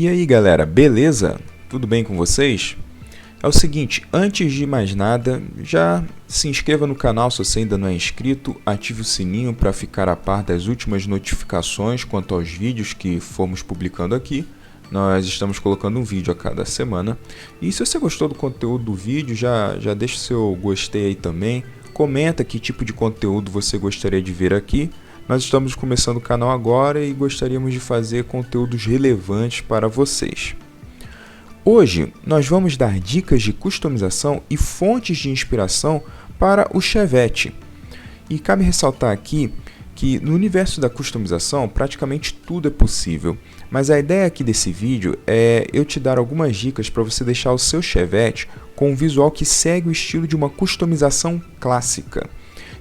E aí galera, beleza? Tudo bem com vocês? É o seguinte, antes de mais nada, já se inscreva no canal se você ainda não é inscrito, ative o sininho para ficar a par das últimas notificações quanto aos vídeos que formos publicando aqui. Nós estamos colocando um vídeo a cada semana. E se você gostou do conteúdo do vídeo, já deixa o seu gostei aí também. Comenta que tipo de conteúdo você gostaria de ver aqui. Nós estamos começando o canal agora e gostaríamos de fazer conteúdos relevantes para vocês. Hoje nós vamos dar dicas de customização e fontes de inspiração para o Chevette. E cabe ressaltar aqui que no universo da customização praticamente tudo é possível, mas a ideia aqui desse vídeo é eu te dar algumas dicas para você deixar o seu Chevette com um visual que segue o estilo de uma customização clássica.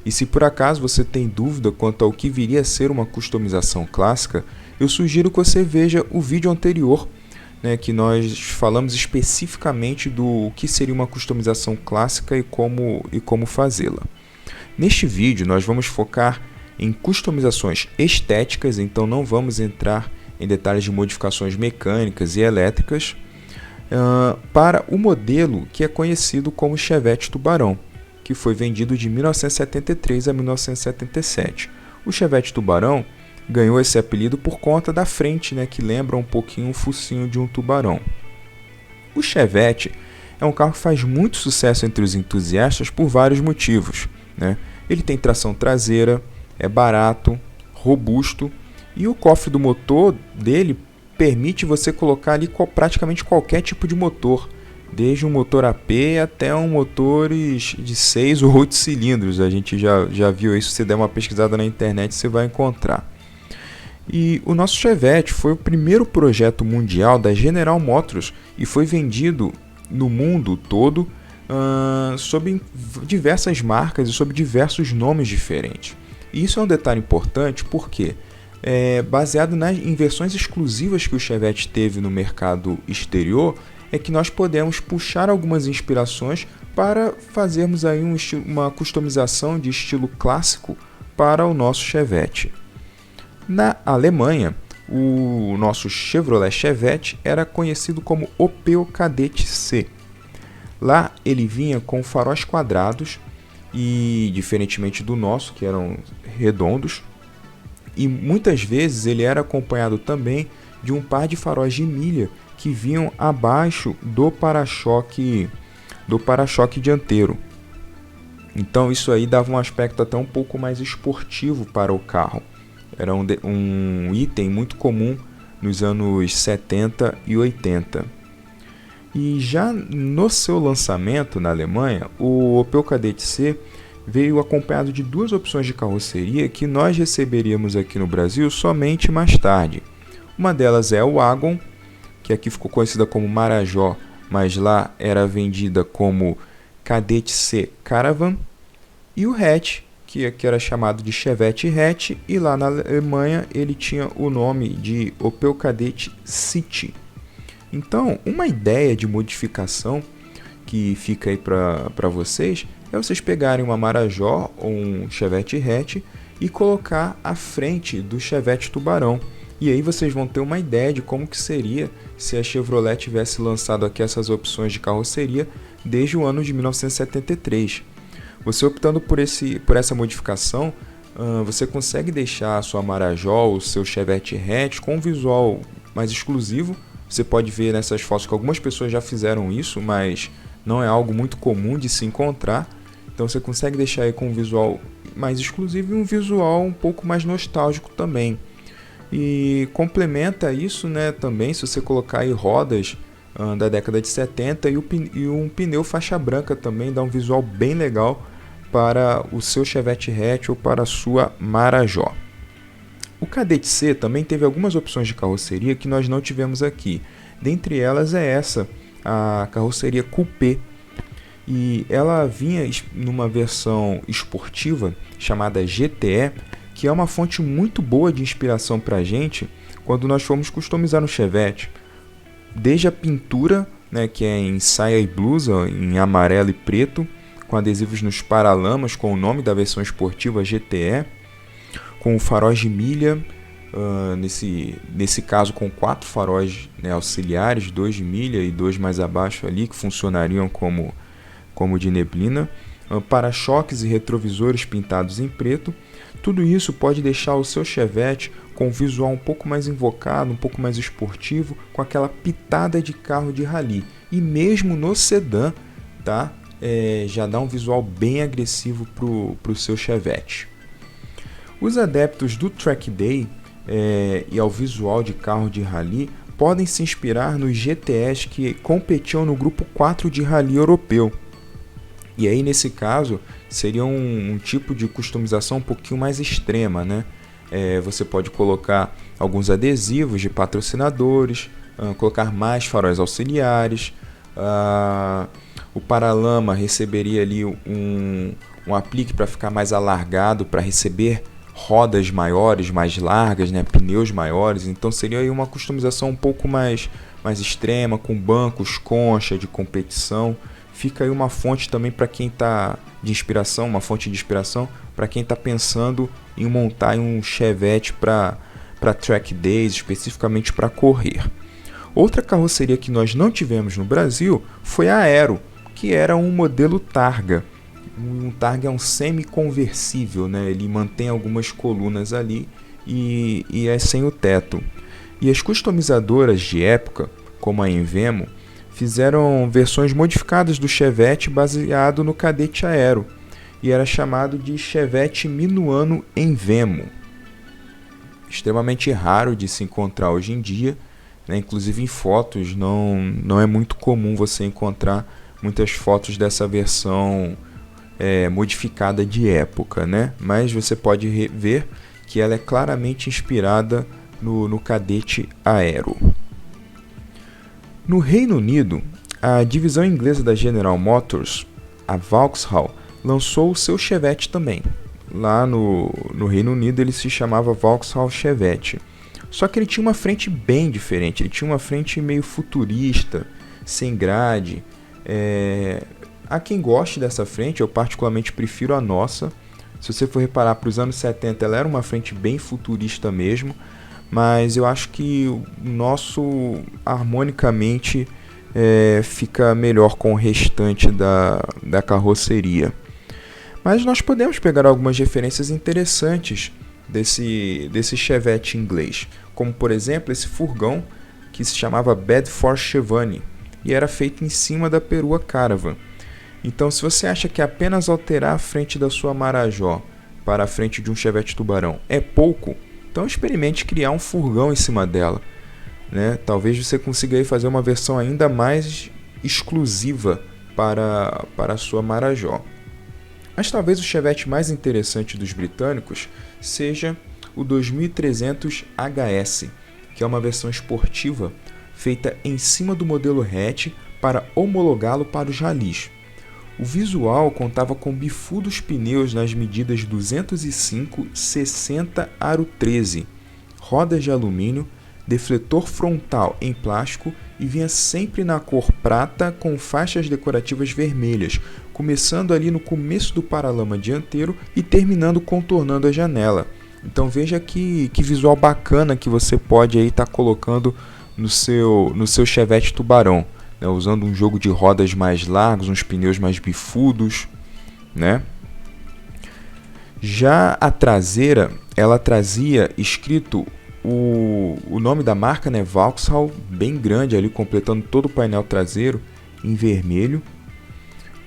E se por acaso você tem dúvida quanto ao que viria a ser uma customização clássica, eu sugiro que você veja o vídeo anterior, que nós falamos especificamente do que seria uma customização clássica e como fazê-la. Neste vídeo nós vamos focar em customizações estéticas, então não vamos entrar em detalhes de modificações mecânicas e elétricas, para o modelo que é conhecido como Chevette Tubarão, que foi vendido de 1973 a 1977. O Chevette Tubarão ganhou esse apelido por conta da frente, que lembra um pouquinho o focinho de um tubarão. O Chevette é um carro que faz muito sucesso entre os entusiastas por vários motivos. Ele tem tração traseira, é barato, robusto e o cofre do motor dele permite você colocar ali praticamente qualquer tipo de motor, desde um motor AP até motores de 6 ou 8 cilindros. A gente já viu isso, se você der uma pesquisada na internet você vai encontrar. E o nosso Chevette foi o primeiro projeto mundial da General Motors e foi vendido no mundo todo sob diversas marcas e sob diversos nomes diferentes. E isso é um detalhe importante porque baseado em versões exclusivas que o Chevette teve no mercado exterior, é que nós podemos puxar algumas inspirações para fazermos aí uma customização de estilo clássico para o nosso Chevette. Na Alemanha, o nosso Chevrolet Chevette era conhecido como Opel Kadett C. Lá ele vinha com faróis quadrados e, diferentemente do nosso, que eram redondos, e muitas vezes ele era acompanhado também de um par de faróis de milha que vinham abaixo do para-choque dianteiro. Então isso aí dava um aspecto até um pouco mais esportivo para o carro. Era um item muito comum nos anos 70 e 80. E já no seu lançamento na Alemanha, o Opel Kadett C veio acompanhado de duas opções de carroceria que nós receberíamos aqui no Brasil somente mais tarde. Uma delas é o Wagon, que aqui ficou conhecida como Marajó, mas lá era vendida como Kadett C Caravan, e o Hatch, que aqui era chamado de Chevette Hatch, e lá na Alemanha ele tinha o nome de Opel Kadett City. Então, uma ideia de modificação que fica aí para vocês é vocês pegarem uma Marajó ou um Chevette Hatch e colocar à frente do Chevette Tubarão. E aí vocês vão ter uma ideia de como que seria se a Chevrolet tivesse lançado aqui essas opções de carroceria desde o ano de 1973. Você optando por essa modificação, você consegue deixar a sua Marajó ou o seu Chevette Hatch com um visual mais exclusivo. Você pode ver nessas fotos que algumas pessoas já fizeram isso, mas não é algo muito comum de se encontrar. Então você consegue deixar aí com um visual mais exclusivo e um visual um pouco mais nostálgico também. E complementa isso, também, se você colocar aí rodas da década de 70 e um pneu faixa branca também dá um visual bem legal para o seu Chevette Hatch ou para a sua Marajó. O Kadett C também teve algumas opções de carroceria que nós não tivemos aqui. Dentre elas é essa, a carroceria Coupé. E ela vinha numa versão esportiva chamada GTE, que é uma fonte muito boa de inspiração para a gente quando nós formos customizar no Chevette. Desde a pintura, que é em saia e blusa, em amarelo e preto, com adesivos nos paralamas com o nome da versão esportiva GTE, com faróis de milha, nesse caso com 4 faróis, né, auxiliares, 2 de milha e 2 mais abaixo ali, que funcionariam como de neblina, para-choques e retrovisores pintados em preto. Tudo isso pode deixar o seu Chevette com um visual um pouco mais invocado, um pouco mais esportivo, com aquela pitada de carro de rally. E mesmo no sedã, tá? Já dá um visual bem agressivo para o seu Chevette. Os adeptos do Track Day e ao visual de carro de rally podem se inspirar nos GTS que competiam no grupo 4 de rally europeu. E aí, nesse caso, seria um tipo de customização um pouquinho mais extrema, né? Você pode colocar alguns adesivos de patrocinadores, colocar mais faróis auxiliares, o paralama receberia ali um aplique para ficar mais alargado, para receber rodas maiores, mais largas, né? Pneus maiores. Então seria aí uma customização um pouco mais extrema, com bancos concha de competição. Fica aí uma fonte também para quem está de inspiração, uma fonte de inspiração para quem está pensando em montar um Chevette para track days, especificamente para correr. Outra carroceria que nós não tivemos no Brasil foi a Aero, que era um modelo Targa. Um Targa é um semi-conversível, né? Ele mantém algumas colunas ali e é sem o teto. E as customizadoras de época, como a Envemo, fizeram versões modificadas do Chevette baseado no Cadete Aero, e era chamado de Chevette Minuano Envemo. Extremamente raro de se encontrar hoje em dia, né? Inclusive em fotos não é muito comum você encontrar muitas fotos dessa versão modificada de época, né? Mas você pode ver que ela é claramente inspirada no Cadete Aero. No Reino Unido, a divisão inglesa da General Motors, a Vauxhall, lançou o seu Chevette também. Lá no Reino Unido ele se chamava Vauxhall Chevette. Só que ele tinha uma frente bem diferente, ele tinha uma frente meio futurista, sem grade. Há quem goste dessa frente, eu particularmente prefiro a nossa. Se você for reparar, para os anos 70 ela era uma frente bem futurista mesmo, mas eu acho que o nosso harmonicamente fica melhor com o restante da carroceria. Mas nós podemos pegar algumas referências interessantes desse Chevette inglês, como por exemplo esse furgão que se chamava Bedford Chevette e era feito em cima da perua Caravan. Então, se você acha que apenas alterar a frente da sua Marajó para a frente de um Chevette Tubarão é pouco, então experimente criar um furgão em cima dela, né? Talvez você consiga aí fazer uma versão ainda mais exclusiva para a sua Marajó. Mas talvez o Chevette mais interessante dos britânicos seja o 2300 HS, que é uma versão esportiva feita em cima do modelo hatch para homologá-lo para os ralis. O visual contava com bifudos pneus nas medidas 205/60 aro 13, rodas de alumínio, defletor frontal em plástico e vinha sempre na cor prata com faixas decorativas vermelhas, começando ali no começo do paralama dianteiro e terminando contornando a janela. Então veja que visual bacana que você pode aí estar colocando no seu Chevette Tubarão, né? Usando um jogo de rodas mais largos, uns pneus mais bifudos, né? Já a traseira, ela trazia escrito o nome da marca, né, Vauxhall, bem grande ali, completando todo o painel traseiro em vermelho,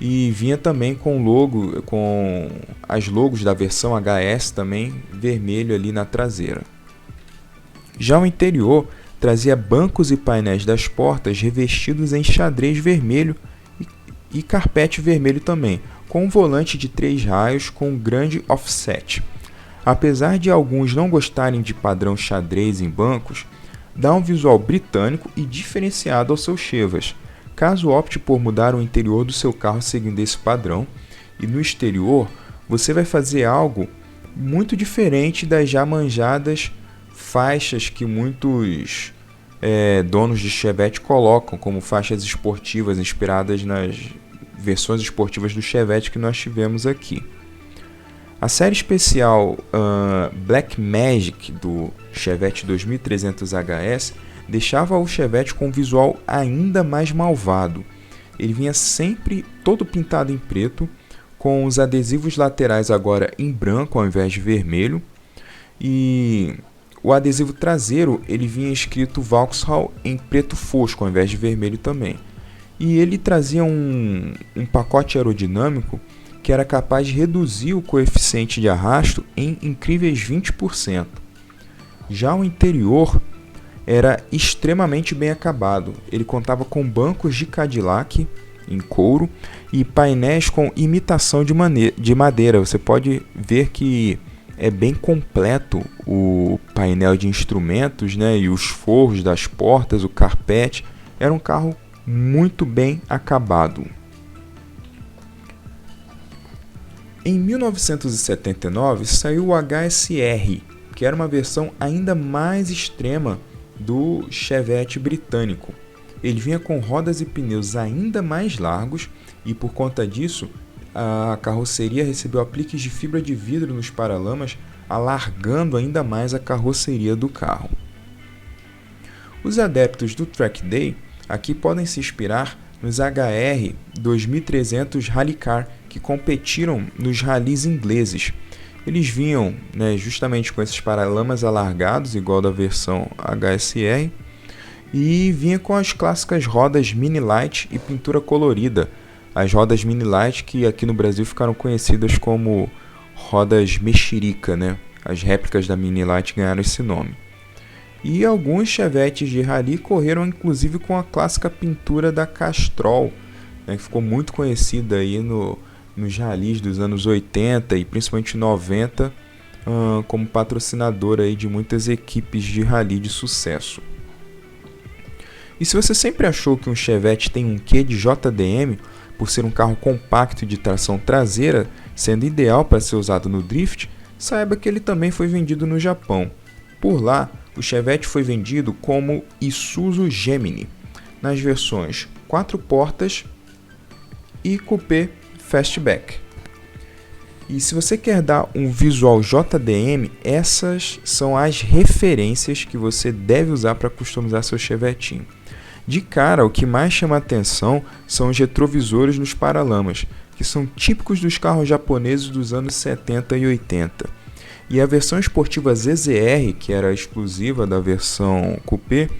e vinha também com as logos da versão HS também vermelho ali na traseira. Já o interior trazia bancos e painéis das portas revestidos em xadrez vermelho e carpete vermelho também, com um volante de 3 raios com um grande offset. Apesar de alguns não gostarem de padrão xadrez em bancos, dá um visual britânico e diferenciado aos seus Chevas. Caso opte por mudar o interior do seu carro seguindo esse padrão, e no exterior você vai fazer algo muito diferente das já manjadas faixas que muitos donos de Chevette colocam como faixas esportivas inspiradas nas versões esportivas do Chevette que nós tivemos aqui. A série especial Black Magic do Chevette 2300 HS deixava o Chevette com um visual ainda mais malvado. Ele vinha sempre todo pintado em preto, com os adesivos laterais agora em branco ao invés de vermelho, e o adesivo traseiro ele vinha escrito Vauxhall em preto fosco ao invés de vermelho também. E ele trazia um pacote aerodinâmico que era capaz de reduzir o coeficiente de arrasto em incríveis 20%. Já o interior era extremamente bem acabado. Ele contava com bancos de Cadillac em couro e painéis com imitação de madeira. Você pode ver que é bem completo o painel de instrumentos, né? E os forros das portas, o carpete. Era um carro muito bem acabado. Em 1979 saiu o HSR, que era uma versão ainda mais extrema do Chevette britânico. Ele vinha com rodas e pneus ainda mais largos e, por conta disso, a carroceria recebeu apliques de fibra de vidro nos paralamas, alargando ainda mais a carroceria do carro. Os adeptos do Track Day aqui podem se inspirar nos HR 2300 Rally Car, que competiram nos rallies ingleses. Eles vinham, justamente com esses paralamas alargados, igual da versão HSR, e vinha com as clássicas rodas Mini Light e pintura colorida. As rodas Mini Light que aqui no Brasil ficaram conhecidas como rodas mexerica, As réplicas da Mini Light ganharam esse nome. E alguns Chevettes de rally correram inclusive com a clássica pintura da Castrol, que ficou muito conhecida aí nos rallies dos anos 80 e principalmente 90, como patrocinadora aí de muitas equipes de rally de sucesso. E se você sempre achou que um Chevette tem um quê de JDM, por ser um carro compacto e de tração traseira, sendo ideal para ser usado no drift, saiba que ele também foi vendido no Japão. Por lá, o Chevette foi vendido como Isuzu Gemini, nas versões 4 portas e coupé fastback. E se você quer dar um visual JDM, essas são as referências que você deve usar para customizar seu Chevetinho. De cara, o que mais chama a atenção são os retrovisores nos paralamas, que são típicos dos carros japoneses dos anos 70 e 80. E a versão esportiva ZZR, que era exclusiva da versão coupé,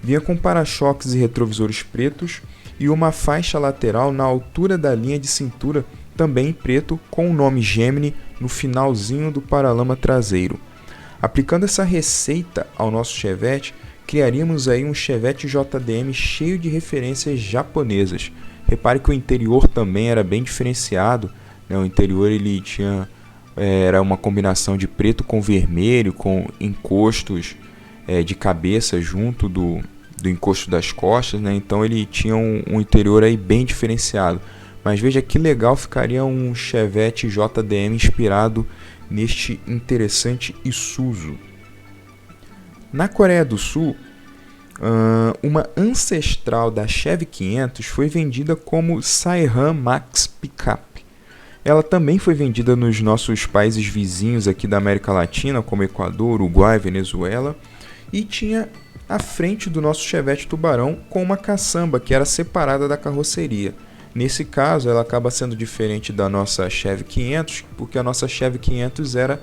vinha com para-choques e retrovisores pretos e uma faixa lateral na altura da linha de cintura, também em preto, com o nome Gemini no finalzinho do paralama traseiro. Aplicando essa receita ao nosso Chevette, criaríamos aí um Chevette JDM cheio de referências japonesas. Repare que o interior também era bem diferenciado, O interior ele era uma combinação de preto com vermelho, com encostos de cabeça junto do encosto das costas, Então ele tinha um interior aí bem diferenciado. Mas veja que legal ficaria um Chevette JDM inspirado neste interessante Isuzu. Na Coreia do Sul, uma ancestral da Chevy 500 foi vendida como Saihan Max Pickup. Ela também foi vendida nos nossos países vizinhos aqui da América Latina, como Equador, Uruguai, Venezuela, e tinha a frente do nosso Chevette Tubarão com uma caçamba que era separada da carroceria. Nesse caso, ela acaba sendo diferente da nossa Chevy 500, porque a nossa Chevy 500 era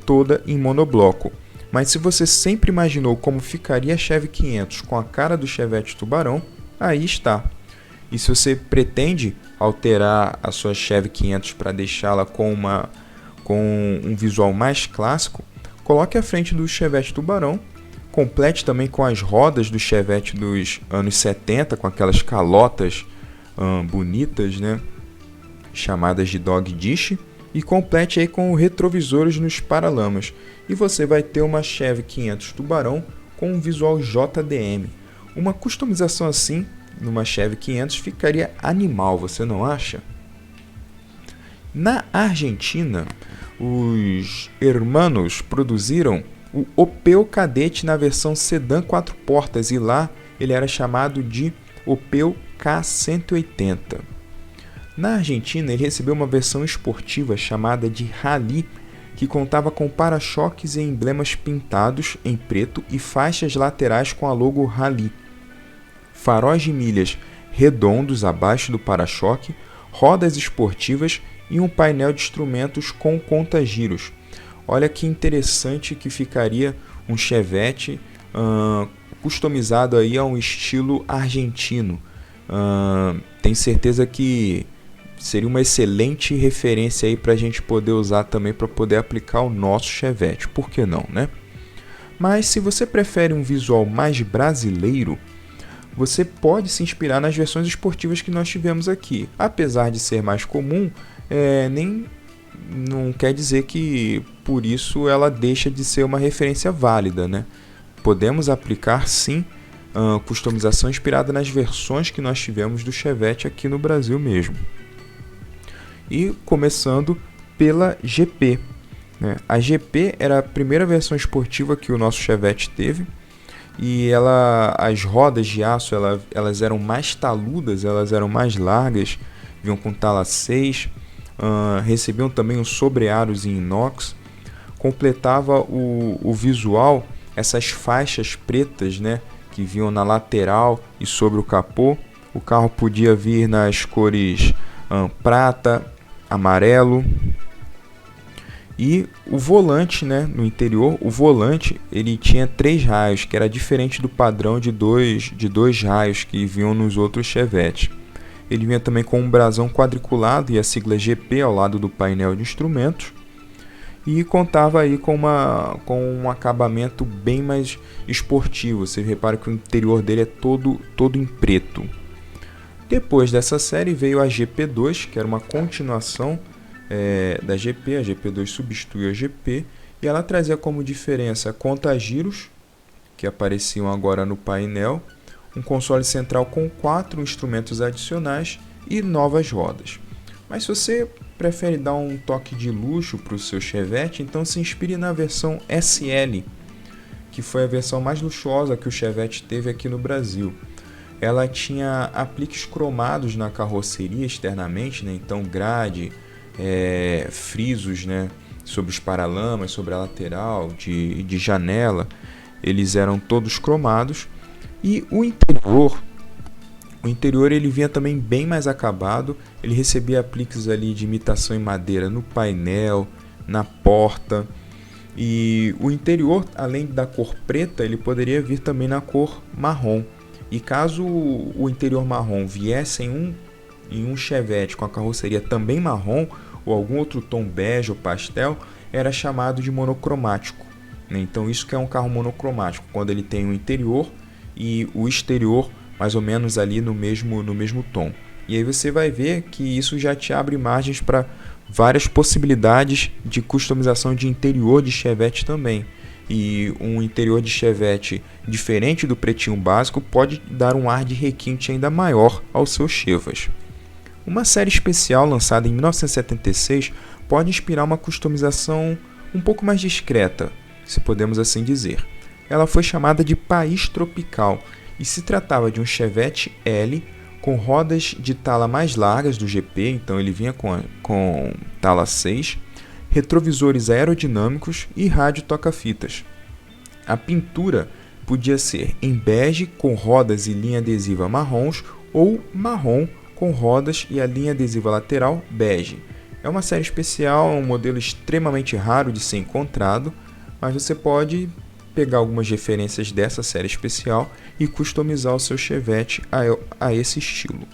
toda em monobloco. Mas se você sempre imaginou como ficaria a Chevy 500 com a cara do Chevette Tubarão, aí está. E se você pretende alterar a sua Chevy 500 para deixá-la com um visual mais clássico, coloque a frente do Chevette Tubarão, complete também com as rodas do Chevette dos anos 70, com aquelas calotas bonitas, chamadas de dog dish, e complete aí com retrovisores nos paralamas. E você vai ter uma Chevy 500 Tubarão com um visual JDM. Uma customização assim numa Chevy 500 ficaria animal, você não acha? Na Argentina, os hermanos produziram o Opel Kadett na versão sedã 4 portas e lá ele era chamado de Opel K180. Na Argentina, ele recebeu uma versão esportiva chamada de Rally, que contava com para-choques e emblemas pintados em preto e faixas laterais com a logo Rally, faróis de milhas redondos abaixo do para-choque, rodas esportivas e um painel de instrumentos com conta-giros. Olha que interessante que ficaria um Chevette customizado aí a um estilo argentino. Tenho certeza que seria uma excelente referência aí para a gente poder usar também para poder aplicar o nosso Chevette. Por que não, né? Mas se você prefere um visual mais brasileiro, você pode se inspirar nas versões esportivas que nós tivemos aqui. Apesar de ser mais comum, não quer dizer que por isso ela deixa de ser uma referência válida, né? Podemos aplicar sim customização inspirada nas versões que nós tivemos do Chevette aqui no Brasil mesmo. E começando pela GP, né? A GP era a primeira versão esportiva que o nosso Chevette teve, e as rodas de aço elas eram mais taludas, elas eram mais largas, vinham com tala 6, recebiam também um sobre-aros em inox, completava o visual essas faixas pretas, né, que vinham na lateral e sobre o capô. O carro podia vir nas cores prata, amarelo. E o volante, né, no interior, o volante ele tinha 3 raios, que era diferente do padrão de dois raios que vinham nos outros Chevette. Ele vinha também com um brasão quadriculado e a sigla GP ao lado do painel de instrumentos. E contava aí com um acabamento bem mais esportivo. Você repara que o interior dele é todo em preto. Depois dessa série veio a GP2, que era uma continuação da GP. A GP2 substituiu a GP e ela trazia como diferença conta-giros, que apareciam agora no painel, um console central com 4 instrumentos adicionais e novas rodas. Mas se você prefere dar um toque de luxo para o seu Chevette, então se inspire na versão SL, que foi a versão mais luxuosa que o Chevette teve aqui no Brasil. Ela tinha apliques cromados na carroceria externamente, né? Então grade, frisos, né, sobre os paralamas, sobre a lateral, de janela, eles eram todos cromados. E o interior ele vinha também bem mais acabado, ele recebia apliques ali de imitação em madeira no painel, na porta. E o interior, além da cor preta, ele poderia vir também na cor marrom. E caso o interior marrom viesse em um Chevette com a carroceria também marrom, ou algum outro tom bege ou pastel, era chamado de monocromático, né? Então isso que é um carro monocromático, quando ele tem o interior e o exterior mais ou menos ali no mesmo tom. E aí você vai ver que isso já te abre margens para várias possibilidades de customização de interior de Chevette também. E um interior de Chevette diferente do pretinho básico pode dar um ar de requinte ainda maior aos seus Chevas. Uma série especial lançada em 1976 pode inspirar uma customização um pouco mais discreta, se podemos assim dizer. Ela foi chamada de País Tropical e se tratava de um Chevette L com rodas de tala mais largas do GP, então ele vinha com tala 6, retrovisores aerodinâmicos e rádio toca-fitas. A pintura podia ser em bege com rodas e linha adesiva marrons ou marrom com rodas e a linha adesiva lateral bege. É uma série especial, é um modelo extremamente raro de ser encontrado, mas você pode pegar algumas referências dessa série especial e customizar o seu Chevette a esse estilo.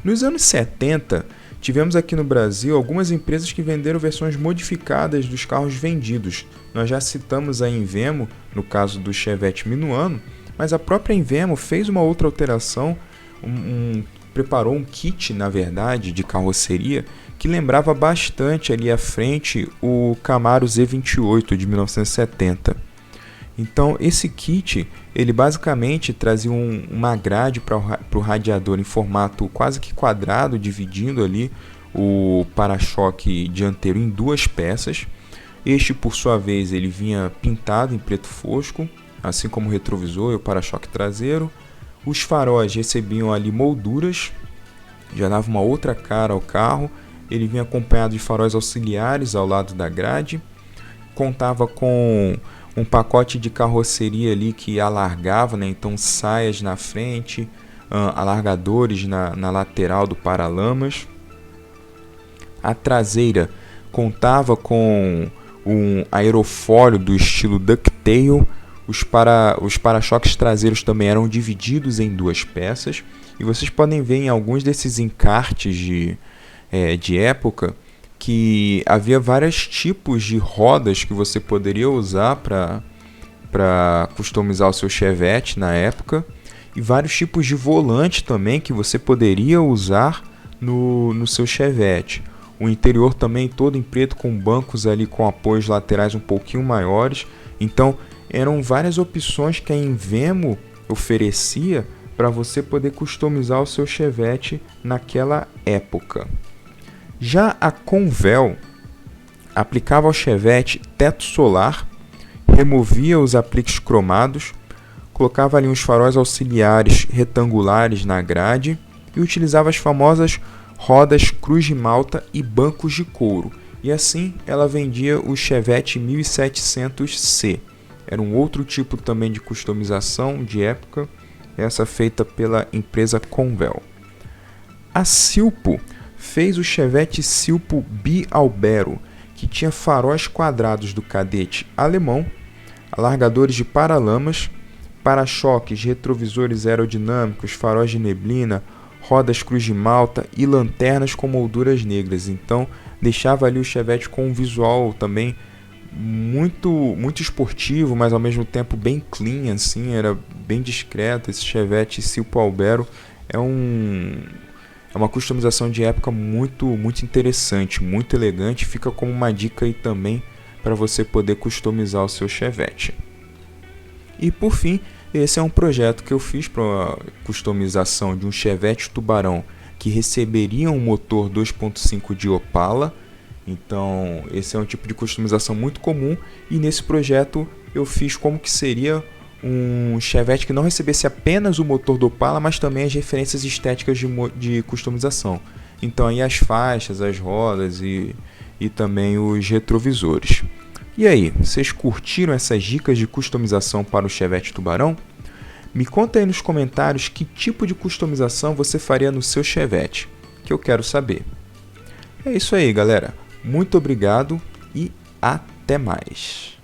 Nos anos 70, tivemos aqui no Brasil algumas empresas que venderam versões modificadas dos carros vendidos. Nós já citamos a Invemo, no caso do Chevette Minuano, mas a própria Invemo fez uma outra alteração, preparou um kit, na verdade, de carroceria que lembrava bastante ali à frente o Camaro Z28 de 1970. Então esse kit, ele basicamente trazia uma grade para o radiador em formato quase que quadrado, dividindo ali o para-choque dianteiro em 2 peças. Este, por sua vez, ele vinha pintado em preto fosco, assim como o retrovisor e o para-choque traseiro. Os faróis recebiam ali molduras já dava uma outra cara ao carro. Ele vinha acompanhado de faróis auxiliares ao lado da grade, contava com um pacote de carroceria ali que alargava, né? Então saias na frente, alargadores na lateral do paralamas. A traseira contava com um aerofólio do estilo ducktail. Os para-choques traseiros também eram divididos em duas peças. E vocês podem ver em alguns desses encartes de época que havia vários tipos de rodas que você poderia usar para customizar o seu Chevette na época. E vários tipos de volante também que você poderia usar no seu Chevette. O interior também todo em preto, com bancos ali com apoios laterais um pouquinho maiores. Então eram várias opções que a Invemo oferecia para você poder customizar o seu Chevette naquela época. Já a Convel aplicava ao Chevette teto solar, removia os apliques cromados, colocava ali uns faróis auxiliares retangulares na grade e utilizava as famosas rodas Cruz de Malta e bancos de couro. E assim ela vendia o Chevette 1700C. Era um outro tipo também de customização de época, essa feita pela empresa Convel. A Silpo fez o Chevette Silpo Bialbero, que tinha faróis quadrados do cadete alemão, alargadores de paralamas, para-choques, retrovisores aerodinâmicos, faróis de neblina, rodas Cruz de Malta e lanternas com molduras negras. Então deixava ali o Chevette com um visual também muito esportivo, mas ao mesmo tempo bem clean, assim, era bem discreto. Esse Chevette Silpo Albero é uma customização de época muito interessante, muito elegante. Fica como uma dica aí também para você poder customizar o seu Chevette. E por fim, esse é um projeto que eu fiz para a customização de um Chevette Tubarão que receberia um motor 2.5 de Opala. Então esse é um tipo de customização muito comum, e nesse projeto eu fiz como que seria um Chevette que não recebesse apenas o motor do Opala, mas também as referências estéticas de customização. Então aí as faixas, as rodas e também os retrovisores. E aí, vocês curtiram essas dicas de customização para o Chevette Tubarão? Me conta aí nos comentários que tipo de customização você faria no seu Chevette, que eu quero saber. É isso aí, galera. Muito obrigado e até mais.